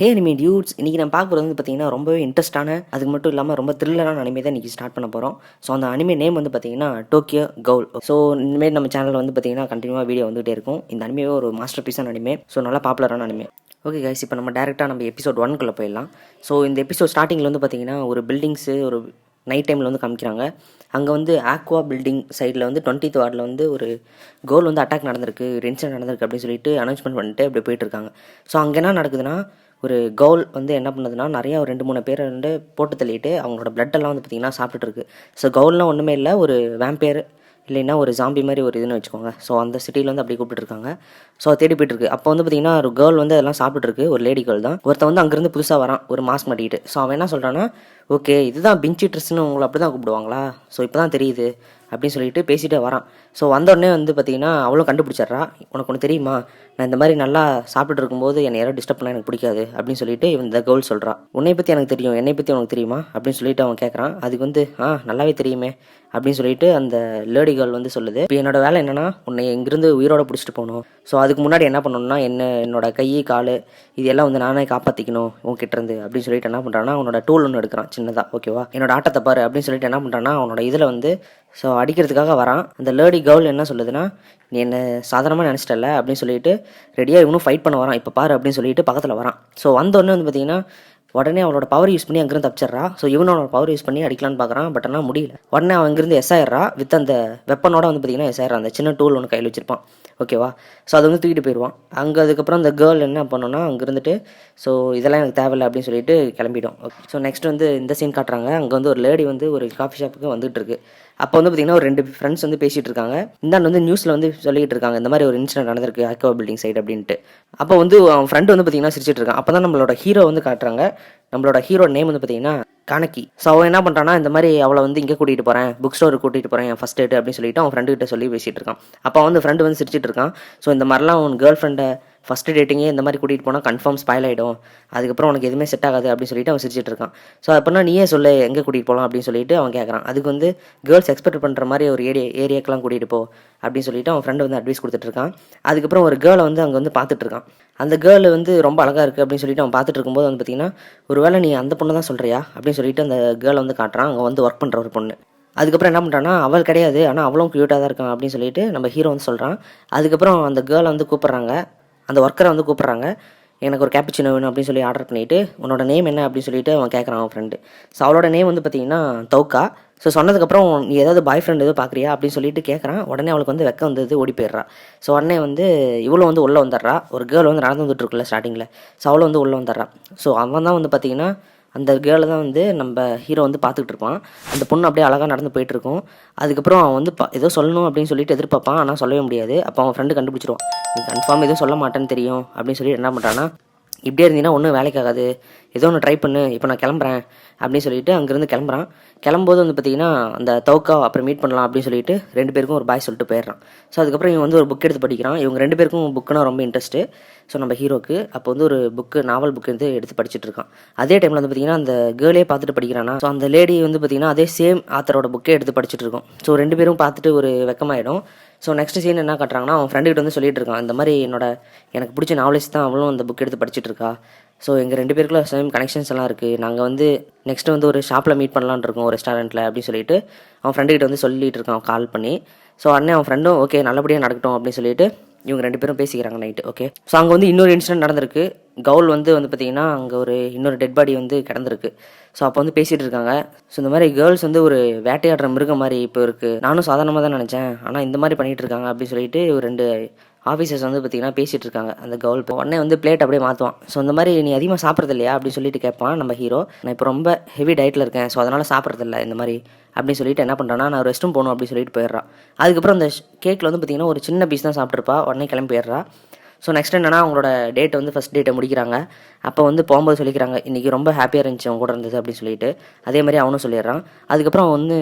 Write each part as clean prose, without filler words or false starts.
ஹே anime dudes, இன்றைக்கி நான் பார்க்க போகிறது வந்து பார்த்தீங்கன்னா ரொம்பவே இன்ட்ரெஸ்ட்டான, அதுக்கு மட்டும் இல்லாமல் ரொம்ப த்ரில்லரான அனிமே தான் இன்றைக்கி ஸ்டார்ட் பண்ண போகிறோம். ஸோ அந்த அனிமே நேம் வந்து பார்த்தீங்கன்னா டோக்கியோ கவுல். ஸோ இனிமேல் நம்ம சேனலில் வந்து பார்த்தீங்கன்னா கண்டினியூவாக வீடியோ வந்துகிட்டே இருக்கும். இந்த அனிமேவே ஒரு மாஸ்டர் பீஸான அனிமே, ஸோ நல்லா பாப்புலரான அனிமே. ஓகே கைஸ், இப்போ நம்ம டேரெக்டாக நம்ம எபிசோட் 1 போயிடலாம். ஸோ இந்த எபிசோட் ஸ்டார்டிங்கில் வந்து பார்த்தீங்கன்னா ஒரு பில்டிங்ஸு ஒரு நைட் டைமில் வந்து காமிக்கிறாங்க. அங்கே வந்து ஆக்வா பில்டிங் சைடில் வந்து 20th வார்டில் வந்து ஒரு கோல் வந்து அட்டாக் நடந்திருக்கு, ஒரு இன்சிடென்ட் நடந்திருக்கு அப்படின்னு சொல்லிட்டு அனௌன்ஸ்மெண்ட் பண்ணிட்டு அப்படி போயிட்டுருக்காங்க. ஸோ அங்கே என்ன நடக்குதுன்னா, ஒரு கவுல் வந்து என்ன பண்ணுதுன்னா நிறையா ஒரு 2-3 பேரை வந்து போட்டு தள்ளிட்டு அவங்களோட பிளட்டெல்லாம் வந்து பார்த்திங்கன்னா சாப்பிட்டுட்டு இருக்கு. ஸோ கவுல்லாம் ஒன்றுமே இல்லை, ஒரு வேம்பேர் இல்லைன்னா ஒரு ஜாம்பி மாதிரி ஒரு இதுன்னு வச்சுக்கோங்க. ஸோ அந்த சிட்டியில் வந்து அப்படி கூப்பிட்டுருக்காங்க. ஸோ தேடி போயிட்டுருக்கு. அப்போ வந்து பார்த்திங்கன்னா ஒரு கேர்ள் வந்து அதெல்லாம் சாப்பிட்டுருக்கு, ஒரு லேடி கேர்ள் தான். ஒருத்தன் வந்து அங்கேருந்து புதுசாக வரான் ஒரு மாஸ்க் மாட்டிக்கிட்டு. ஸோ அவன் என்ன சொல்கிறான்னா, ஓகே இதுதான் பின்ச்சீட்டர்ஸ்னு உங்களை அப்படி தான் கூப்பிடுவாங்களா, ஸோ இப்போ தான் தெரியுது அப்படின்னு சொல்லிட்டு பேசிகிட்டே வரான். ஸோ வந்தோடனே வந்து பார்த்திங்கன்னா அவளும் கண்டுபிடிச்சிட்றா, உனக்கு ஒன்று தெரியுமா, நான் இந்த மாதிரி நல்லா சாப்பிட்டு இருக்கும்போது என்னை யாரும் டிஸ்டர்ப் பண்ணால் எனக்கு பிடிக்காது அப்படின்னு சொல்லிட்டு இந்த கேர்ள் சொல்கிறா. உன்னை பற்றி எனக்கு தெரியும், என்னை பற்றி உனக்கு தெரியுமா அப்படின்னு சொல்லிட்டு அவன் கேட்குறான். அதுக்கு வந்து நல்லாவே தெரியுமே அப்படின்னு சொல்லிட்டு அந்த லேடி கேர்ள் வந்து சொல்லுது. இப்போ என்னோட வேலை என்னன்னா, உன்னை இங்கிருந்து உயிரோட பிடிச்சிட்டு போகணும். ஸோ அதுக்கு முன்னாடி என்ன பண்ணணும்னா, என்னோட கை கால் இது எல்லாம் வந்து நானே காப்பாற்றிக்கணும் உன்கிட்ட இருந்து அப்படின்னு சொல்லிட்டு என்ன பண்ணுறான்னா, அவனோட டூல் ஒன்று எடுக்கிறான் சின்னதாக. ஓகேவா, என்னோட ஆட்டத்தை பாரு அப்படின்னு சொல்லிட்டு என்ன பண்ணுறான்னா, அவனோட இதில் வந்து ஸோ அடிக்கிறதுக்காக வரான். அந்த லேடி கேர்ள் என்ன சொல்லுதுன்னா, நீ என்ன சாதாரணமாக நினச்சிட்டல அப்படின்னு சொல்லிட்டு ரெடியாக இவனும் ஃபைட் பண்ண வரான், இப்போ பாரு அப்படின்னு சொல்லிட்டு பக்கத்தில் வரான். ஸோ வந்தோடனே வந்து பார்த்தீங்கன்னா உடனே அவளோட பவர் யூஸ் பண்ணி அங்கேருந்து தப்பிச்சிட்றா. ஸோ இவனோட பவர் யூஸ் பண்ணி அடிக்கலான்னு பார்க்குறான், பட் ஆனால் முடியல. உடனே அவன் இங்கேருந்து எஸ் ஆயிடுறா, வித் அந்த வெப்பனோட வந்து பார்த்தீங்கன்னா எஸ் ஆயிடுறான். அந்த சின்ன டூல் ஒன்று கையில் வச்சிருப்பான். ஓகேவா, ஸோ அது வந்து தூக்கிட்டு போயிடுவான் அங்கே. அதுக்கப்புறம் அந்த கேர்ள் என்ன பண்ணோன்னா, அங்கே இருந்துட்டு ஸோ இதெல்லாம் எனக்கு தேவையில்லை அப்படின்னு சொல்லிட்டு கிளம்பிடும். ஸோ நெக்ஸ்ட் வந்து இந்த சீன் காட்டுறாங்க. அங்கே வந்து ஒரு லேடி வந்து ஒரு காஃபி ஷாப்புக்கு வந்துட்டு இருக்கு. அப்போ வந்து பார்த்திங்கன்னா ஒரு 2 ஃப்ரெண்ட்ஸ் வந்து பேசிகிட்டு இருக்காங்க. இந்தாண்டு வந்து நியூஸில் வந்து சொல்லிகிட்டு இருக்காங்க, இந்த மாதிரி ஒரு இன்சிடென்ட் நடந்திருக்கு ஆக்வா பில்டிங் சைடு அப்படின்ட்டு. அப்போ வந்து அவன் ஃப்ரெண்டு வந்து பார்த்திங்கன்னா சிரிச்சிட்டு இருக்கான். அப்போ தான் நம்மளோட ஹீரோ வந்து காட்டுறாங்க. நம்மளோட ஹீரோ நேம் வந்து பார்த்திங்கன்னா கானக்கி. ஸோ அவன் என்ன பண்ணுறான்னா, இந்த மாதிரி அவளை வந்து இங்கே கூட்டிகிட்டு போகிறேன், புக் ஸ்டோருக்கு கூட்டிகிட்டு போகிறேன் என் ஃபஸ்ட் டேட் அப்படின்னு சொல்லிட்டு அவன் ஃப்ரெண்டு கிட்ட சொல்லி பேசிகிட்டு இருக்கான். அப்போ வந்து ஃப்ரெண்டு வந்து சிரிச்சிட்டு இருக்கான். ஸோ இந்த மாதிரிலாம் அவன் கேர்ள் ஃப்ரெண்டை ஃபஸ்ட்டு டேட்டிங்கே இந்த மாதிரி கூட்டிகிட்டு போனால் கன்ஃபார்ம் ஸ்பாயில் ஆகிடும், அதுக்கப்புறம் உனக்கு எதுவுமே செட் ஆகாது அப்படின்னு சொல்லிட்டு அவன் சிரிச்சிட்டு இருக்கான். ஸோ அப்படின்னா நீயே சொல்லு எங்கே கூட்டிகிட்டு போகலாம் அப்படின்னு சொல்லிட்டு அவன் கேட்குறான். அதுக்கு வந்து கேர்ள்ஸ் எக்ஸ்பெக்ட் பண்ணுற மாதிரி ஒரு ஏரியாக்கெலாம் கூட்டிகிட்டு போ அப்படின்னு சொல்லிட்டு அவன் ஃப்ரெண்டு வந்து அட்வைஸ் கொடுத்துட்ருக்கான். அதுக்கப்புறம் ஒரு கேர்ளை வந்து அங்கே வந்து பார்த்துட்ருக்கான். அந்த கேர்ள் வந்து ரொம்ப அழகாக இருக்குது அப்படின்னு சொல்லிட்டு அவன் பார்த்துட்டு இருக்கும்போது வந்து பார்த்திங்கன்னா, ஒரு வேளை நீ அந்த பொண்ணு தான் சொல்கிறியா அப்படின்னு சொல்லிட்டு அந்த கேர்ளை வந்து காட்டுறான். அங்கே வந்து ஒர்க் பண்ணுற ஒரு பொண்ணு. அதுக்கப்புறம் என்ன பண்ணுறான்னா, அவள் கிடையாது ஆனால் அவளும் க்யூட்டாக தான் இருக்கான் அப்படின்னு சொல்லிட்டு நம்ம ஹீரோ வந்து சொல்கிறான். அதுக்கப்புறம் அந்த கேர்ளை வந்து கூப்பிட்றாங்க, அந்த ஒர்க்கரை வந்து கூப்பிட்றாங்க. எனக்கு ஒரு கேப்புச்சினோ வேணும் அப்படின்னு சொல்லி ஆர்டர் பண்ணிவிட்டு, உன்னோட நேம் என்ன அப்படின்னு சொல்லிட்டு அவன் கேட்குறான் அவன் ஃப்ரெண்டு. ஸோ அவளோட நேம் வந்து பார்த்திங்கன்னா தௌக்கா. ஸோ சொன்னதுக்கப்புறம் நீ ஏதாவது பாய் ஃப்ரெண்ட் எதுவும் பார்க்குறியா அப்படின்னு சொல்லிட்டு கேட்குறான். உடனே அவளுக்கு வந்து வெக்கம் வந்தது, ஓடி போயிடுறா. ஸோ உடனே வந்து இவ்வளோ வந்து உள்ளே வந்துடுறா. ஒரு கேர்ள் வந்து நடந்து வந்துட்டு இருக்குல்ல ஸ்டார்டிங்கில், ஸோ அவளும் வந்து உள்ளே வந்துடுறா. ஸோ அவன் தான் வந்து பார்த்திங்கன்னா அந்த கேர்ளை தான் வந்து நம்ம ஹீரோ வந்து பார்த்துக்கிட்டு இருப்பான். அந்த பொண்ணு அப்படியே அழகாக நடந்து போயிட்டுருக்கும். அதுக்கப்புறம் அவன் வந்து ஏதோ சொல்லணும் அப்படின்னு சொல்லிட்டு எதிர்பார்ப்பான், ஆனால் சொல்லவே முடியாது. அப்போ அவன் ஃப்ரெண்டு கண்டுபிடிச்சிருவான், நீ கன்ஃபார்ம் எதுவும் சொல்ல மாட்டேன்னு தெரியும் அப்படின்னு சொல்லிட்டு என்ன பண்ணுறான்னா, இப்படியே இருந்தீங்கன்னா ஒன்றும் வேலைக்காகாது, ஏதோ ஒன்று ட்ரை பண்ணு, இப்போ நான் கிளம்புறேன் அப்படின்னு சொல்லிட்டு அங்கேருந்து கிளம்புறான். கிளம்பும்போது வந்து பார்த்திங்கன்னா அந்த தௌக்கா அப்புறம் மீட் பண்ணலாம் அப்படின்னு சொல்லிட்டு 2 பேருக்கும் ஒரு பாய் சொல்லிட்டு போயிடுறான். ஸோ அதுக்கப்புறம் இவன் வந்து ஒரு புக் எடுத்து படிக்கிறான். இவங்க 2 பேருக்கும் புக்குனா ரொம்ப இன்ட்ரெஸ்ட்டு. ஸோ நம்ம ஹீரோக்கு அப்போ வந்து ஒரு நாவல் புக்கு எடுத்து படிச்சுட்டு இருக்கான். அதே டைமில் வந்து பார்த்திங்கன்னா அந்த கேர்ளே பார்த்துட்டு படிக்கிறானா. ஸோ அந்த லேடி வந்து பார்த்திங்கன்னா அதே சேம் ஆத்தரோட புக்கே எடுத்து படிச்சுட்டு இருக்கோம். ஸோ 2 பேரும் பார்த்துட்டு ஒரு வெக்கமாயிடும். ஸோ நெக்ஸ்ட் சீன் என்ன காட்டுறாங்கன்னா, அவன் ஃப்ரெண்டுகிட்ட வந்து சொல்லிட்டு இருக்கான், இந்த மாதிரி எனக்கு பிடிச்ச நாவலிஸ்ட் தான் அவளும் அந்த புக் எடுத்து படிச்சுட்டு இருக்கா. ஸோ எங்கள் 2 பேருக்குள்ள சேம் கனெக்ஷன்ஸ் எல்லாம் இருக்குது, நாங்கள் வந்து நெக்ஸ்ட்டு வந்து ஒரு ஷாப்பில் மீட் பண்ணலான்னு இருக்கோம், ஒரு ரெஸ்டாரண்ட்டில் அப்படின்னு சொல்லிட்டு அவன் ஃப்ரெண்டுகிட்ட வந்து சொல்லிட்டு இருக்கான் கால் பண்ணி. ஸோ அண்ணன் அவன் ஃப்ரெண்டும் ஓகே நல்லபடியாக நடக்கட்டும் அப்படின்னு சொல்லிட்டு இவங்க 2 பேரும் பேசிக்கிறாங்க நைட்டு. ஓகே, ஸோ அங்கே வந்து இன்னொரு இன்சிடென்ட் நடந்திருக்கு. கவுல் வந்து பார்த்திங்கன்னா அங்கே ஒரு இன்னொரு டெட் பாடி வந்து கிடந்திருக்கு. ஸோ அப்போ வந்து பேசிகிட்டு இருக்காங்க. ஸோ இந்த மாதிரி கேர்ள்ஸ் வந்து ஒரு வேட்டையாடுற மிருகம் மாதிரி இப்போ இருக்குது, நானும் சாதாரணமாக தான் நினச்சேன், ஆனால் இந்த மாதிரி பண்ணிகிட்டு இருக்காங்க அப்படின்னு சொல்லிட்டு ஒரு 2 ஆஃபீஸர்ஸ் வந்து பார்த்திங்கன்னா பேசிகிட்டு இருக்காங்க. அந்த கவுல் உடனே வந்து பிளேட் அப்படியே மாற்றுவான். ஸோ இந்த மாதிரி நீ அதிகமாக சாப்பிட்றது இல்லையா அப்படின்னு சொல்லிட்டு கேட்பான் நம்ம ஹீரோ. நான் இப்போ ரொம்ப ஹெவி டயட்டில் இருக்கேன், ஸோ அதனால் சாப்பிட்றதில்ல இந்த மாதிரி அப்படின்னு சொல்லிட்டு என்ன பண்ணுறான்னா, நான் ரெஸ்ட் ரூம் போகணும் அப்படின்னு சொல்லிட்டு போயிடுறான். அதுக்கப்புறம் அந்த கேக்கில் வந்து பார்த்திங்கன்னா ஒரு சின்ன பீஸ் தான் சாப்பிட்ருப்பா, உடனே கிளம்பி போயிடுறா. ஸோ நெக்ஸ்ட் என்னன்னா, அவங்களோட டேட்டை வந்து ஃபஸ்ட் டேட்டை முடிக்கிறாங்க. அப்போ வந்து போகும்போது சொல்லிக்கிறாங்க, இன்றைக்கி ரொம்ப ஹாப்பியாக இருந்துச்சு அவங்க கூட இருந்தது அப்படின்னு சொல்லிட்டு. அதே மாதிரி அவனும் சொல்லிடுறான். அதுக்கப்புறம் வந்து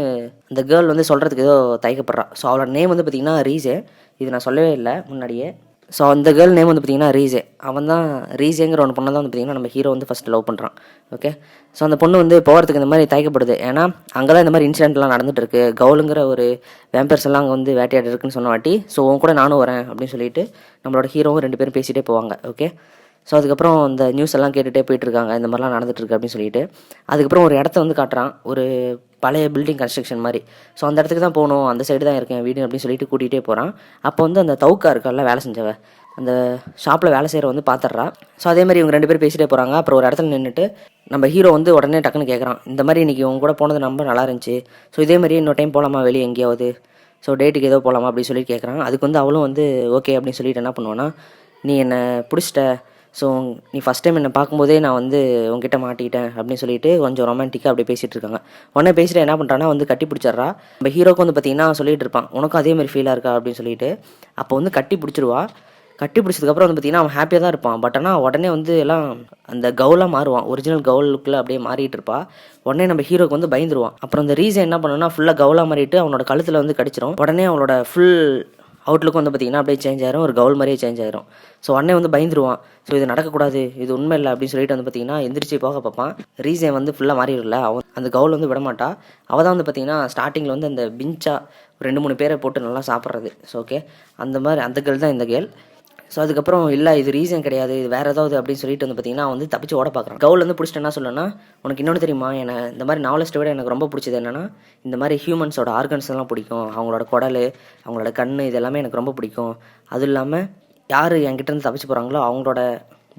அந்த கேர்ள் வந்து சொல்கிறதுக்கு ஏதோ தயக்கப்படுறான். ஸோ அவளோட நேம் வந்து பார்த்திங்கன்னா ரீஸே. இது நான் சொல்லவே இல்லை முன்னாடியே. ஸோ அந்த கேர்ள் நேம் வந்து பார்த்திங்கன்னா ரீஸே. அவன் தான் ரீஸேங்கிற ஒரு பொண்ணை தான் வந்து பார்த்திங்கன்னா நம்ம ஹீரோ வந்து ஃபஸ்ட்டு லவ் பண்ணுறான். ஓகே, ஸோ அந்த பொண்ணு வந்து போகிறதுக்கு இந்த மாதிரி தயக்கப்படுது. ஏன்னா அங்கே தான் இந்த மாதிரி இன்சிடென்ட்லாம் நடந்துட்டு இருக்கு, கவுலுங்கிற ஒரு வேம்பர்ஸ் எல்லாம் அங்கே வந்து வேட்டையாடு இருக்குன்னு சொன்ன வாட்டி. ஸோ உன் கூட நானும் வரேன் அப்படின்னு சொல்லிட்டு நம்மளோட ஹீரோவும் 2 பேரும் பேசிகிட்டே போவாங்க. ஓகே, ஸோ அதுக்கப்புறம் அந்த நியூஸ் எல்லாம் கேட்டுகிட்டே போயிட்டுருக்காங்க, இந்த மாதிரிலாம் நடந்துகிட்ருக்கு அப்படின்னு சொல்லிட்டு. அதுக்கப்புறம் ஒரு இடத்த வந்து காட்டுறான், ஒரு பழைய பில்டிங் கன்ஸ்ட்ரக்ஷன் மாதிரி. ஸோ அந்த இடத்துக்கு தான் போகணும், அந்த சைடு தான் இருக்கேன் வீடு அப்படின்னு சொல்லிட்டு கூட்டிகிட்டே போகிறான். அப்போ வந்து அந்த தவுக்கா இருக்கால வேலை செஞ்சவ, அந்த ஷாப்பில் வேலை செய்கிற வந்து பார்த்துட்றா. ஸோ அதே மாதிரி இவங்க 2 பேரும் பேசிகிட்டே போகிறாங்க. அப்புறம் ஒரு இடத்துல நின்றுட்டு நம்ம ஹீரோ வந்து உடனே டக்குன்னு கேட்குறான், இந்த மாதிரி இன்றைக்கி உங்க கூட போனது ரொம்ப நல்லா இருந்துச்சு, ஸோ இதே மாதிரி இன்னொரு டைம் போகலாமா வெளியே எங்கேயாவது, ஸோ டேட்டுக்கு ஏதோ போகலாமா அப்படின்னு சொல்லி கேட்குறான். அதுக்கு வந்து அவளும் வந்து ஓகே அப்படின்னு சொல்லிட்டு என்ன பண்ணுவான்னா, நீ என்னை பிடிச்சிட்ட, ஸோ நீ ஃபஸ்ட் டைம் என்னை பார்க்கும்போதே நான் வந்து உங்ககிட்ட மாட்டிக்கிட்டேன் அப்படின்னு சொல்லிட்டு கொஞ்சம் ரொமான்டிக்காக அப்படியே பேசிகிட்டு இருக்காங்க. உடனே பேசிட்டு என்ன பண்ணுறான்னா வந்து கட்டி பிடிச்சிட்றா. நம்ம ஹீரோக்கு வந்து பார்த்திங்கன்னா சொல்லிட்டு இருப்பான், உனக்கும் அதே மாதிரி ஃபீலாக இருக்கா அப்படின்னு சொல்லிட்டு. அப்போ வந்து கட்டி பிடிச்சிருவா. கட்டி பிடிச்சதுக்கப்புறம் வந்து பார்த்திங்கன்னா அவன் ஹாப்பியாக தான் இருப்பான். பட் ஆனால் உடனே வந்து எல்லாம் அந்த கவுலாக மாறுவான், ஒரிஜினல் கவுல் லுக்கில் அப்படியே மாறிட்டு இருப்பா. உடனே நம்ம ஹீரோக்கு வந்து பயந்துருவான். அப்புறம் அந்த ரீசன் என்ன பண்ணுன்னா ஃபுல்லாக கவுலாக மாறிட்டு அவனோட கழுத்தில் வந்து கடிச்சிடும். உடனே அவனோட ஃபுல் அவுட்லுக் வந்து பார்த்திங்கன்னா அப்படியே சேஞ்ச் ஆயிரும், ஒரு கவுல் மாதிரியே சேஞ்ச் ஆயிரும். ஸோ உடனே வந்து பயந்துருவான். ஸோ இது நடக்கக்கூடாது, இது உண்மை இல்லை அப்படின்னு சொல்லிட்டு வந்து பார்த்திங்கன்னா எந்திரிச்சு போக பார்ப்பான். ரீசன் வந்து ஃபுல்லாக மாறிடல, அவன் அந்த கவுல் வந்து விடமாட்டா. அவள் தான் வந்து பார்த்திங்கன்னா ஸ்டார்டிங்கில் வந்து அந்த பிஞ்சா 2-3 பேரை போட்டு நல்லா சாப்பிட்றது. ஸோ ஓகே, அந்த மாதிரி அந்த கேர்ள் தான் இந்த கேர்ள். ஸோ அதுக்கப்புறம் இல்லை இது ரீசன் கிடையாது, இது வேறு ஏதாவது அப்படின்னு சொல்லிட்டு வந்து பார்த்திங்கன்னா வந்து தப்பிச்சு ஓட பார்க்குறான். கவுல் வந்து பிடிச்சிட்டு என்ன சொல்லணும்னா, உனக்கு இன்னொன்று தெரியுமா, இந்த மாதிரி நாவலிஸ்ட்டை விட எனக்கு ரொம்ப பிடிச்சது என்னென்னா, இந்த மாதிரி ஹியூமன்ஸோட ஆர்கன்ஸ் எல்லாம் பிடிக்கும், அவங்களோட குடல், அவங்களோட கண், இது எல்லாமே எனக்கு ரொம்ப பிடிக்கும். அதுவும் இல்லாமல் யார் என்கிட்டேருந்து தப்பிச்சு போகிறாங்களோ அவங்களோட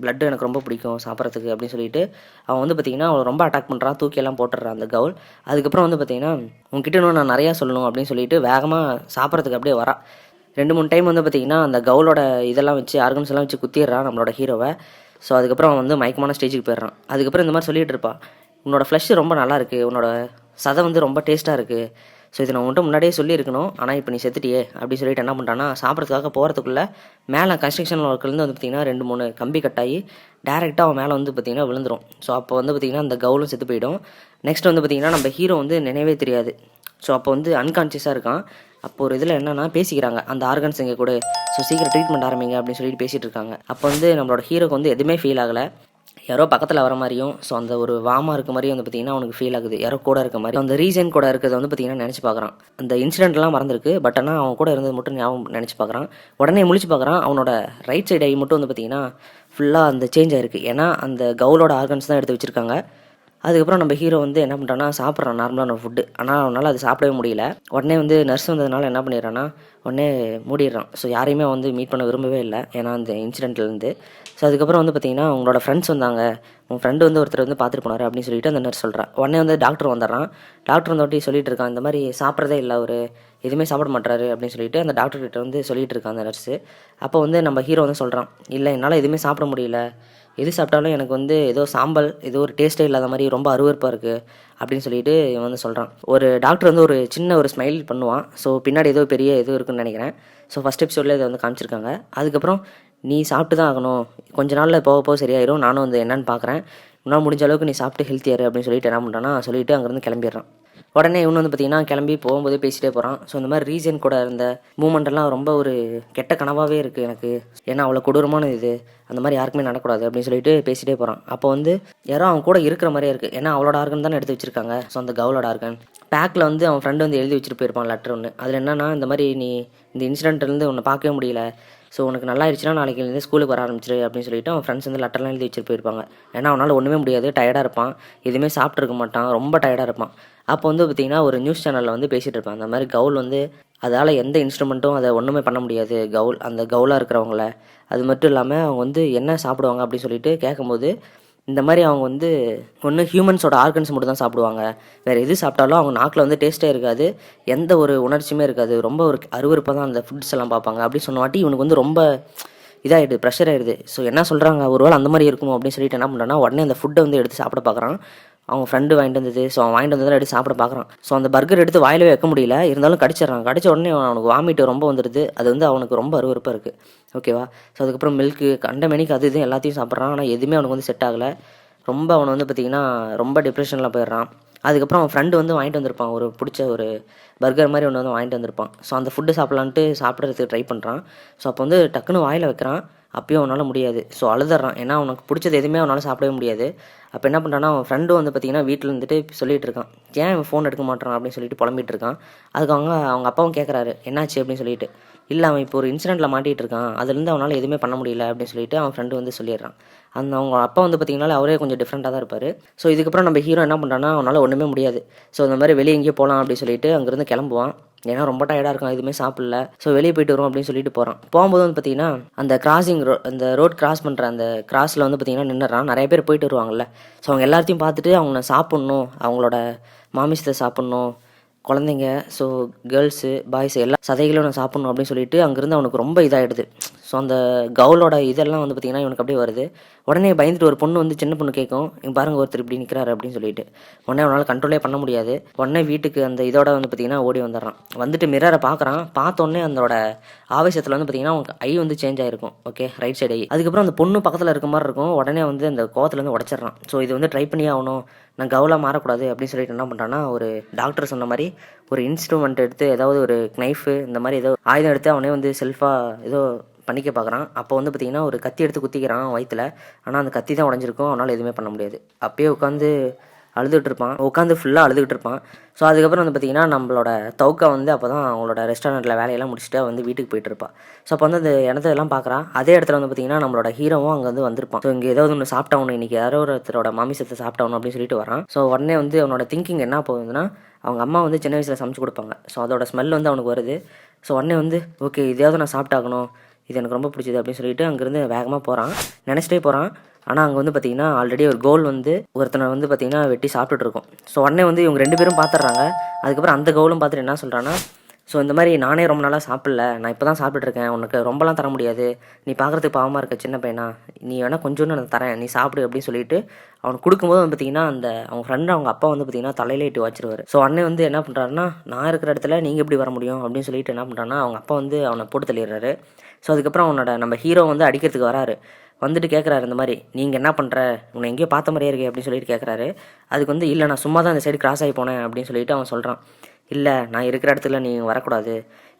பிளட்டு எனக்கு ரொம்ப பிடிக்கும் சாப்பிட்றதுக்கு அப்படின்னு சொல்லிட்டு அவன் வந்து பார்த்திங்கன்னா அவளை ரொம்ப அட்டாக் பண்ணுறான், தூக்கியெல்லாம் போட்டுடுறான் அந்த கவுல். அதுக்கப்புறம் வந்து பார்த்திங்கன்னா உங்ககிட்ட இன்னும் நான் நிறையா சொல்லணும் அப்படின்னு சொல்லிட்டு வேகமாக சாப்பிட்றதுக்கு அப்படியே வரா. 2-3 டைம் வந்து பார்த்திங்கன்னா அந்த கவுலோட இதெல்லாம் வச்சு ஆர்கன்ஸ் எல்லாம் வச்சு குத்திடுறான் நம்மளோட ஹீரோவை. ஸோ அதுக்கப்புறம் அவன் வந்து மயக்கமான ஸ்டேஜுக்கு போயிடுறான். அதுக்கப்புறம் இந்த மாதிரி சொல்லிகிட்டு இருப்பான், உன்னோட ஃப்ளஷ் ரொம்ப நல்லா இருக்குது, உன்னோட சதை வந்து ரொம்ப டேஸ்ட்டாக இருக்குது, ஸோ இது நான் உன்கிட்ட முன்னாடியே சொல்லியிருக்கணும், ஆனால் இப்போ நீ செத்துட்டியே அப்படின்னு சொல்லிட்டு என்ன பண்ணுறான்னா சாப்பிட்றதுக்காக போகிறதுக்குள்ளே மேலே கன்ஸ்ட்ரக்ஷன் ஒர்க்லேருந்து வந்து பார்த்திங்கன்னா 2-3 கம்பி கட்டாகி டேரெக்டாக அவன் மேலே வந்து பார்த்திங்கன்னா விழுந்துடும். ஸோ அப்போ வந்து பார்த்திங்கன்னா அந்த கவுலும் செத்து போயிடும். நெக்ஸ்ட் வந்து பார்த்திங்கன்னா நம்ம ஹீரோ வந்து நினைவே தெரியாது. ஸோ அப்போ வந்து அன்கான்ஷியஸாக இருக்கான். அப்போ ஒரு இதில் என்னென்னா பேசிக்கிறாங்க, அந்த ஆர்கன்ஸ் இங்கே கூட, ஸோ சீக்கிரம் ட்ரீட்மெண்ட் ஆரம்பிங்க அப்படின்னு சொல்லிட்டு பேசிகிட்டு இருக்காங்க. அப்போ வந்து நம்மளோட ஹீரோக்கு வந்து எதுவுமே ஃபீல் ஆகலை, யாரோ பக்கத்தில் வர மாதிரியும், ஸோ அந்த ஒரு வாமா இருக்க மாதிரியும் வந்து பார்த்திங்கன்னா அவனுக்கு ஃபீல் ஆகுது, யாரோ கூட இருக்க மாதிரி. அந்த ரீசன் கூட இருக்கிறத வந்து பார்த்திங்கன்னா நினச்சி பார்க்குறான். அந்த இன்சிடென்ட்லாம் மறந்துருக்கு, பட் ஆனால் அவன் கூட இருந்தது மட்டும் ஞாபகம் நினச்சி பார்க்குறான். உடனே முழிச்சு பார்க்குறான், அவனோட ரைட் சைடு ஐ மட்டும் வந்து பார்த்திங்கன்னா ஃபுல்லாக அந்த சேஞ்ச் ஆகிருக்கு. ஏன்னா அந்த கவுலோட ஆர்கன்ஸ் தான் எடுத்து வச்சுருக்காங்க. அதுக்கப்புறம் நம்ம ஹீரோ வந்து என்ன பண்ணுறான்னா சாப்பிட்றான் நார்மலான ஃபுட்டு, ஆனால் அவனால் அது சாப்பிடவே முடியல. உடனே வந்து நர்ஸ் வந்ததுனால என்ன பண்ணிடுறான்னா உடனே மூடிடுறான். ஸோ யாரையுமே வந்து மீட் பண்ண விரும்பவே இல்லை, ஏன்னா அந்த இன்சிடென்ட்லேருந்து. ஸோ அதுக்கப்புறம் வந்து பார்த்திங்கன்னா உங்களோட ஃப்ரெண்ட்ஸ் வந்தாங்க, உங்கள் ஃப்ரெண்டு வந்து ஒருத்தர் வந்து பார்த்துட்டு போனார் அப்படின்னு சொல்லிட்டு அந்த நர்ஸ் சொல்கிறான். உடனே வந்து டாக்டர் வந்துடுறான். டாக்டர் வந்தோட்டி சொல்லிட்டு இருக்கான், இந்த மாதிரி சாப்பிட்றதே இல்லை அவர், எதுவுமே சாப்பிட மாட்டாரு அப்படின்னு சொல்லிட்டு அந்த டாக்டர்கிட்ட வந்து சொல்லிட்டு இருக்கான் அந்த நர்ஸு. அப்போ வந்து நம்ம ஹீரோ வந்து சொல்கிறான், இல்லை என்னால் எதுவுமே சாப்பிட முடியல, எது சாப்பிட்டாலும் எனக்கு வந்து ஏதோ சாம்பல், ஏதோ ஒரு டேஸ்ட்டே இல்லாத மாதிரி ரொம்ப அருவருப்பாக இருக்குது அப்படின்னு சொல்லிட்டு இவன் வந்து சொல்கிறான். ஒரு டாக்டர் வந்து ஒரு சின்ன ஒரு ஸ்மைல் பண்ணுவான். ஸோ பின்னாடி ஏதோ பெரிய இது இருக்குன்னு நினைக்கிறேன். ஸோ ஃபஸ்ட் எபிசோடில் இதை வந்து காமிச்சிருக்காங்க. அதுக்கப்புறம் நீ சாப்பிட்டு தான் ஆகணும், கொஞ்ச நாளில் போக போக சரியாயிரும், நானும் வந்து என்னன்னு பார்க்குறேன், உன்னால் முடிஞ்ச அளவுக்கு நீ சாப்பிட்டு ஹெல்த்தியாரு அப்படின்னு சொல்லிட்டு என்ன பண்ணுறான்னா சொல்லிவிட்டு அங்கேருந்து கிளம்பிடுறான். உடனே இவனு வந்து பார்த்திங்கன்னா கிளம்பி போகும்போதே பேசிகிட்டே போகிறான். ஸோ இந்த மாதிரி ரீசன் கூட இருந்த மூமெண்ட்டெல்லாம் ரொம்ப ஒரு கெட்ட கனவாகவே இருக்குது எனக்கு, ஏன்னா அவ்வளோ கொடூரமான இது, அந்த மாதிரி யாருக்குமே நடக்கூடாது அப்படின்னு சொல்லிட்டு பேசிகிட்டே போகிறான். அப்போ வந்து யாரோ அவன் கூட இருக்கிற மாதிரியே இருக்குது, ஏன்னா அவளோட ஆர்கன் தானே எடுத்து வச்சிருக்காங்க. ஸோ அந்த கவுலோட ஆர்கன் பேக்கில் வந்து அவன் ஃப்ரெண்டு வந்து எழுதி வச்சுட்டு போயிருப்பான் லெட்டர் ஒன்று. அதில் என்னன்னா இந்த மாதிரி நீ இந்த இன்சிடென்ட்லேருந்து உன்னை பார்க்கவே முடியல, ஸோ உனக்கு நல்லா ஆயிடுச்சுன்னா நாளைக்கு இருந்து ஸ்கூலுக்கு வர ஆரம்பிச்சிரு அப்படின்னு சொல்லிட்டு அவன் ஃப்ரெண்ட்ஸ் வந்து லெட்டர்லாம் எழுதி வச்சுட்டு போயிருப்பாங்க. ஏன்னா அவனால் ஒன்றுமே முடியாது, டயர்டாக இருப்பான், எதுவுமே சாப்பிட்ருக்க மாட்டான், ரொம்ப டயர்டாக இருப்பான். அப்போ வந்து பார்த்திங்கன்னா ஒரு நியூஸ் சேனலில் வந்து பேசிகிட்டு இருப்பான், அந்த மாதிரி கவுல் வந்து அதால் எந்த இன்ஸ்ட்ருமெண்ட்டும் அதை ஒன்றுமே பண்ண முடியாது, கவுல் அந்த கவுலாக இருக்கிறவங்கள. அது மட்டும் இல்லாமல் அவங்க வந்து என்ன சாப்பிடுவாங்க அப்படின்னு சொல்லிட்டு கேட்கும்போது, இந்த மாதிரி அவங்க வந்து ஒன்று ஹியூமன்ஸோட ஆர்கன்ஸ் மட்டும் தான் சாப்பிடுவாங்க, வேறு எது சாப்பிட்டாலும் அவங்க நாக்கில் வந்து டேஸ்ட்டே இருக்காது, எந்த ஒரு உணர்ச்சியுமே இருக்காது, ரொம்ப ஒரு அருவருப்பாக தான் அந்த ஃபுட்ஸ் எல்லாம் பார்ப்பாங்க அப்படின்னு சொன்ன வாட்டி இவனுக்கு வந்து ரொம்ப இதாகிடுது, ப்ரெஷர் ஆகிடுது. ஸோ என்ன சொல்கிறாங்க, ஒரு வேளை அந்த மாதிரி இருக்குமோ அப்படின்னு சொல்லிட்டு என்ன பண்ணுறான்னா உடனே அந்த ஃபுட்டை வந்து எடுத்து சாப்பிட பார்க்குறான். அவங்க ஃப்ரெண்டு வாங்கிட்டு வந்தது, ஸோ அவன் வாங்கிட்டு வந்ததில் எடுத்து சாப்பிட பார்க்குறான். ஸோ அந்த பர்கர் எடுத்து வாயிலே வைக்க முடியல, இருந்தாலும் கடிச்சிடறான். கடிச்ச உடனே அவனுக்கு வாமிட்டு ரொம்ப வந்துடுது, அது வந்து அவனுக்கு ரொம்ப அருவருப்பாக இருக்குது. ஓகேவா? ஸோ அதுக்கப்புறம் மில்க்கு கண்டமேனிக்கு அது இது எல்லாத்தையும் சாப்பிட்றான். ஆனால் எதுவுமே அவனுக்கு வந்து செட் ஆகலை. ரொம்ப அவனை வந்து பார்த்திங்கன்னா ரொம்ப டிப்ரெஷனில் போயிடுறான். அதுக்கப்புறம் அவன் ஃப்ரெண்டு வந்து வாங்கிட்டு வந்திருப்பான், ஒரு பிடிச்ச ஒரு பர்கர் மாதிரி ஒன்று வந்து வாங்கிட்டு வந்திருப்பான். ஸோ அந்த ஃபுட்டு சாப்பிட்லான்ட்டு சாப்பிட்றதுக்கு ட்ரை பண்ணுறான். ஸோ அப்போ வந்து டக்குன்னு வாயில் வைக்கிறான். அப்பயும் அவனால் முடியாது. ஸோ அழுதுறான். ஏன்னா அவனுக்கு பிடிச்சது எதுவுமே அவனால் சாப்பிடவே முடியாது. அப்போ என்ன பண்ணுறான்னா, அவன் ஃப்ரெண்டும் வந்து பார்த்திங்கன்னா வீட்டில் இருந்துட்டு சொல்லிகிட்டு இருக்கான், ஏன் இவன் ஃபோன் எடுக்க மாட்டான் அப்படின்னு சொல்லிட்டு புலம்பிகிட்டு இருக்கான். அதுக்கு அவங்க அப்பாவும் கேட்குறாரு, என்னாச்சு அப்படின்னு சொல்லிட்டு. இல்லை, அவன் இப்போ ஒரு இன்சிடெண்ட்டில் மாட்டிகிட்டு இருக்கான், அதுலேருந்து அவனால் எதுவுமே பண்ண முடியல அப்படின்னு சொல்லிட்டு அவன் ஃப்ரெண்டு வந்து சொல்லிடுறான். அவங்க அப்பா வந்து பார்த்திங்கன்னா அவரே கொஞ்சம் டிஃப்ரெண்ட்டாக தான் இருப்பார். ஸோ இதுக்கப்புறம் நம்ம ஹீரோ என்ன பண்ணுறான்னா, அவனால் ஒன்றுமே முடியாது. ஸோ இந்த மாதிரி வெளியே எங்கேயோ போகலாம் அப்படின்னு சொல்லிட்டு அங்கேருந்து கிளம்புவான். ஏன்னா ரொம்ப டயர்டாக இருக்கான், எதுவுமே சாப்பிடல. ஸோ வெளியே போயிட்டு வரும் அப்படின்னு சொல்லிட்டு போகிறான். போகும்போது வந்து பார்த்திங்கன்னா அந்த அந்த ரோட் கிராஸ் பண்ணுற அந்த கிராஸில் வந்து பார்த்திங்கன்னா நின்றுறான். நிறைய பேர் போயிட்டு வருவாங்கள்ல. ஸோ அவங்க எல்லாத்தையும் பார்த்துட்டு அவங்கள சாப்பிட்ணும், அவங்களோட மாமிசத்தை சாப்பிட்ணும், குழந்தைங்க, ஸோ கேர்ள்ஸு பாய்ஸ் எல்லா சதைகளும் நான் சாப்பிட்ணும் அப்படின்னு சொல்லிட்டு அங்கேருந்து அவனுக்கு ரொம்ப இதாகிடுது. ஸோ அந்த கவுலோட இதெல்லாம் வந்து பார்த்திங்கன்னா இவனுக்கு அப்படியே வருது. உடனே பயந்துட்டு ஒரு பொண்ணு வந்து சின்ன பொண்ணு கேட்கும், இங்கே பாருங்கள் ஒருத்தர் இப்படி நிற்கிறாரு அப்படின்னு சொல்லிட்டு. உடனே அவனால் கண்ட்ரோலே பண்ண முடியாது. உடனே வீட்டுக்கு அந்த இதோட வந்து பார்த்திங்கன்னா ஓடி வந்துடுறான். வந்துட்டு மிரரை பார்க்குறான். பார்த்தோன்னே அதோட ஆவேசத்தில் வந்து பார்த்திங்கன்னா அவனுக்கு ஐ வந்து சேஞ்ச் ஆகிருக்கும். Okay, right side I. அதுக்கப்புறம் அந்த பொண்ணு பக்கத்தில் இருக்க மாதிரி இருக்கும். உடனே வந்து அந்த கோவத்துலேருந்து உடச்சிட்றான். ஸோ இது வந்து ட்ரை பண்ணி ஆகணும், நான் கவுலாக மாறக்கூடாது அப்படின்னு சொல்லிட்டு என்ன பண்ணுறான்னா, ஒரு டாக்டர் சொன்ன மாதிரி ஒரு இன்ஸ்ட்ருமெண்ட் எடுத்து, ஏதாவது ஒரு நைஃபு இந்த மாதிரி ஏதோ ஆயுதம் எடுத்து அவனே வந்து செல்ஃபாக ஏதோ பண்ணிக்க பார்க்குறான். அப்போ வந்து பார்த்திங்கன்னா ஒரு கத்தி எடுத்து குத்திக்கிறான் வயிற்றுல. ஆனால் அந்த கத்தி தான் உடஞ்சிருக்கும். அவனால் எதுவுமே பண்ண முடியாது. அப்பயே உட்காந்து அழுதுகிட்டு இருப்பான். உட்காந்து ஃபுல்லாக அழுதுகிட்டு இருப்பான். ஸோ அதுக்கப்புறம் வந்து பார்த்திங்கன்னா நம்மளோட தௌக்கா வந்து அப்போ தான் அவங்களோட ரெஸ்டாரண்ட்டில் வேலையெல்லாம் முடிச்சுட்டு வந்து வீட்டுக்கு போயிட்டு இருப்பாள். ஸோ அப்போ வந்து அந்த இடத்தெல்லாம் பார்க்குறான். அதே இடத்துல வந்து பார்த்திங்கன்னா நம்மளோட ஹீரோவும் அங்கே வந்து வந்திருப்பான். ஸோ இங்கே ஏதாவது ஒன்று சாப்பிட்டாகணும், இன்றைக்கி யாரோ ஒருத்தரோட மாமிசத்தை சாப்பிட்டாகணும் அப்படின்னு சொல்லிட்டு வரான். ஸோ உடனே வந்து அவனோட திங்கிங் என்ன போகுதுன்னா, அவங்க அம்மா வந்து சின்ன வயசில் சமைச்சு கொடுப்பாங்க. ஸோ அதோட ஸ்மெல் வந்து அவனுக்கு வருது. ஸோ உடனே வந்து ஓகே, இதையாவது நான் சாப்பிட்டாகணும், இது எனக்கு ரொம்ப பிடிச்சது அப்படின்னு சொல்லிட்டு அங்கேருந்து வேகமாக போகிறான். நினச்சிட்டே போகிறான். ஆனால் அங்கே வந்து பார்த்திங்கன்னா ஆல்ரெடி ஒரு கவுல் வந்து ஒருத்தனை வந்து பார்த்திங்கன்னா வெட்டி சாப்பிட்டுட்டு இருக்கும். ஸோ உடனே வந்து இவங்க 2 பேரும் பார்த்துட்றாங்க. அதுக்கப்புறம் அந்த கவுலும் பார்த்துட்டு என்ன சொல்கிறான்னா, ஸோ இந்த மாதிரி நானே ரொம்ப நாளாக சாப்பிடல, நான் இப்போ தான் சாப்பிட்டுருக்கேன், உனக்கு ரொம்பலாம் தர முடியாது, நீ பார்க்குறதுக்கு பாவமாக இருக்க சின்ன பையனா, நீ வேணால் கொஞ்சோன்னு நான் தரேன், நீ சாப்பிடு அப்படின்னு சொல்லிட்டு அவனுக்கு கொடுக்கும்போது வந்து பார்த்திங்கன்னா அவங்க ஃப்ரெண்டு அவங்க அப்பா வந்து பார்த்திங்கன்னா தலையிலே இட்டு வச்சிருவார். ஸோ அண்ணன் வந்து என்ன பண்ணுறாருன்னா, நான் இருக்கிற இடத்துல நீங்கள் எப்படி வர முடியும் அப்படின்னு சொல்லிட்டு என்ன பண்ணுறான்னா, அவங்க அப்பா வந்து அவனை போட்டு தள்ளிடுறாரு. ஸோ அதுக்கப்புறம் நம்ம ஹீரோ வந்து அடிக்கிறதுக்கு வராரு. வந்துட்டு கேட்குறாரு, இந்த மாதிரி நீங்கள் என்ன பண்ணுற, உன்னை எங்கேயோ பார்த்த மாதிரியே இருக்கே அப்படின்னு சொல்லிட்டு கேட்குறாரு. அதுக்கு வந்து இல்லை, நான் சும்மா தான் இந்த சைடு கிராஸ் ஆகி போனேன் அப்படின்னு சொல்லிட்டு அவன் சொல்கிறான். இல்லை, நான் இருக்கிற இடத்துல நீ வரக்கூடாது,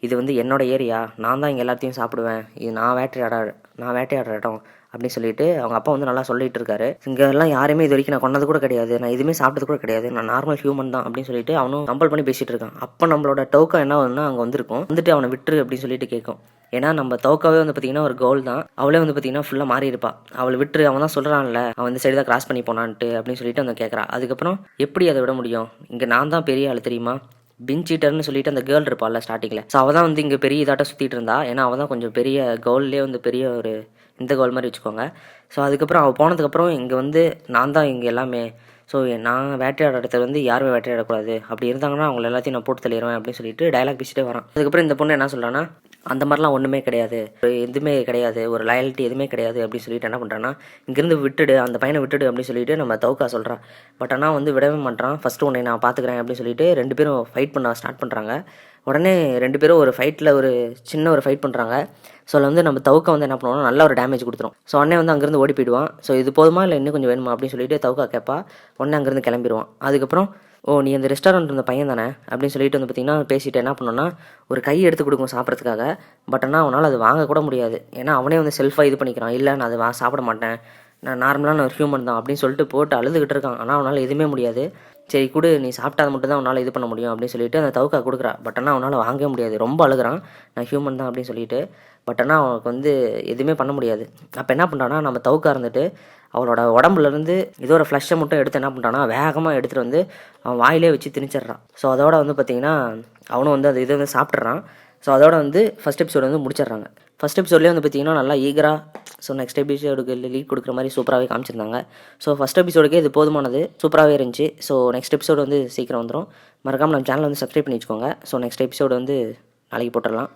இது வந்து என்னோடய ஏரியா, நான் தான் இங்கே எல்லாத்தையும் சாப்பிடுவேன், இது நான் வேட்டையாடுற இடம் அப்படின்னு சொல்லிட்டு அவங்க அப்பா வந்து நல்லா சொல்லிட்டு இருக்காரு. இங்கெல்லாம் யாருமே இது வரைக்கும் நான் கொண்டது கூட கிடையாது, நான் எதுவுமே சாப்பிட்டது கூட கிடையாது, நான் நார்மல் ஹியூமன் தான் அப்படின்னு சொல்லிட்டு அவனும் கம்பல் பண்ணி பேசிகிட்டு இருக்கான். அப்போ நம்மளோட டோக்கா என்ன ஆகுதுன்னா, அங்கே வந்துருக்கும். வந்துட்டு அவனை விட்டுரு அப்படின்னு சொல்லிட்டு கேட்கும். ஏன்னா நம்ம தௌக்காவே வந்து பார்த்திங்கன்னா ஒரு கோல் தான். அவளே வந்து பார்த்திங்கன்னா ஃபுல்லாக மாறி இருப்பாள். அவளை விட்டுரு, அவன் தான் சொல்கிறான்ல அவன் இந்த சைடு தான் கிராஸ் பண்ணி போனான்ட்டு அப்படின்னு சொல்லிட்டு அந்த கேட்குறா. அதுக்கப்புறம் எப்படி அதை விட முடியும், இங்கே நான் தான் பெரிய ஆள் தெரியுமா, பின் சீட்டர்னு சொல்லிட்டு அந்த கேர்ள் இருப்பாள்ல ஸ்டார்டிங்கில். ஸோ அவள் தான் வந்து இங்கே பெரிய இதாட்ட சுற்றிட்டு இருந்தா. ஏன்னா அவள் தான் கொஞ்சம் பெரிய கவுல்லே வந்து பெரிய ஒரு இந்த கவுல் மாதிரி வச்சுக்கோங்க. ஸோ அதுக்கப்புறம் அவள் போனதுக்கப்புறம் இங்கே வந்து நான் தான் இங்கே எல்லாமே, ஸோ நான் வேட்டையாட இடத்துல வந்து யாருமே வேட்டையாடக்கூடாது, அப்படி இருந்தாங்கன்னா அவங்கள எல்லாத்தையும் நான் போட்டு தள்ளிடுவேன் அப்படின்னு சொல்லிட்டு டயலாக் பேசிட்டே வரான். அதுக்கப்புறம் இந்த பொண்ணு என்ன சொல்கிறான்னா, அந்த மாதிரிலாம் ஒன்றுமே கிடையாது, எதுவுமே கிடையாது, ஒரு லாயல்ட்டி எதுவுமே கிடையாது அப்படின்னு சொல்லிட்டு என்ன பண்ணுறான்னா, இங்கேருந்து விட்டுடு, அந்த பையனை விட்டுடு அப்படின்னு சொல்லிட்டு நம்ம தௌக்கா சொல்கிறான். பட் ஆனால் வந்து விடவே மாட்டான். ஃபஸ்ட்டு உன்னை நான் பார்த்துக்கிறேன் அப்படின்னு சொல்லிட்டு 2 பேரும் ஃபைட் பண்ண ஸ்டார்ட் பண்ணுறாங்க. உடனே 2 பேரும் ஒரு ஃபைட்டில் ஒரு சின்ன ஒரு ஃபைட் பண்ணுறாங்க. ஸோ அதில் வந்து நம்ம தௌக்கா வந்து என்ன பண்ணுவோம்னா நல்ல ஒரு டேமேஜ் கொடுத்துரும். ஸோ உடனே வந்து அங்கேருந்து ஓடி போயிடுவான். ஸோ இது போதுமா இல்லை இன்னும் கொஞ்சம் வேணுமா அப்படின்னு சொல்லிட்டு தௌக்கா கேட்பா. உடனே அங்கேருந்து கிளம்பிடுவான். அதுக்கப்புறம் ஓ நீ அந்த ரெஸ்டாரண்ட் இருந்த பையன் தானே அப்படின்னு சொல்லிட்டு வந்து பார்த்திங்கன்னா பேசிட்டு என்ன பண்ணோன்னா, ஒரு கை எடுத்து கொடுக்கும் சாப்பிட்றதுக்காக. பட் ஆனால் அவனால் அது வாங்கக்கூட முடியாது. ஏன்னா அவனே வந்து செல்ஃபாக இது பண்ணிக்கிறான். இல்லை, நான் அது சாப்பிட மாட்டேன், நான் நார்மலான ஒரு ஹியூமன் தான் அப்படின்னு சொல்லிட்டு போட்டு அழுதுகிட்டு இருக்கான். ஆனால் அவனால் எதுவுமே முடியாது. சரி கொடு, நீ சாப்பிட்டா மட்டும் தான் அவனால் இது பண்ண முடியும் அப்படின்னு சொல்லிட்டு அந்த தௌக்கா கொடுக்குறா. பட் ஆனால் அவனால் வாங்கவே முடியாது. ரொம்ப அழுகிறான், நான் ஹியூமன் தான் அப்படின்னு சொல்லிட்டு. பட் ஆனால் அவனுக்கு வந்து எதுவுமே பண்ண முடியாது. அப்போ என்ன பண்ணுறான்னா, நம்ம தௌக்கா இருந்துட்டு அவளோட உடம்புலேருந்து ஏதோ ஒரு ஃப்ளஷை மட்டும் எடுத்து என்ன பண்ணுறான்னா வேகமாக எடுத்துகிட்டு வந்து அவன் வாயிலே வச்சு திணிச்சிட்றான். ஸோ அதோட வந்து பார்த்திங்கன்னா அவனும் வந்து அது இதை வந்து சாப்பிட்றான். ஸோ அதோட வந்து ஃபஸ்ட் எபிசோடு வந்து முடிச்சிடுறாங்க. ஃபஸ்ட் எபிசோட்லேயே வந்து பார்த்திங்கன்னா நல்லா ஈகராக, ஸோ நெக்ஸ்ட் எபிசோடுக்கு லீட் கொடுக்குற மாதிரி சூப்பராகவே காமிச்சிருந்தாங்க. ஸோ ஃபஸ்ட் எபிசோடுக்கே இது போதுமானது, சூப்பராகவே இருந்துச்சு. ஸோ நெக்ஸ்ட் எபிசோடு வந்து சீக்கிரம் வந்துடும். மறக்காமல் நம்ம சேனலை வந்து சப்ஸ்கிரைப் பண்ணி வச்சுக்கோங்க. ஸோ நெக்ஸ்ட் எபிசோடு வந்து நாளைக்கு போட்டுடலாம்.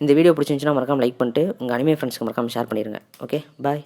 இந்த வீடியோ பிடிச்சிருந்துச்சுன்னா மறக்காமல் லைக் பண்ணிட்டு உங்கள் அனிமே ஃப்ரெண்ட்ஸ்க்கு மறக்காமல் ஷேர் பண்ணிடுங்க. ஓகே, பாய்.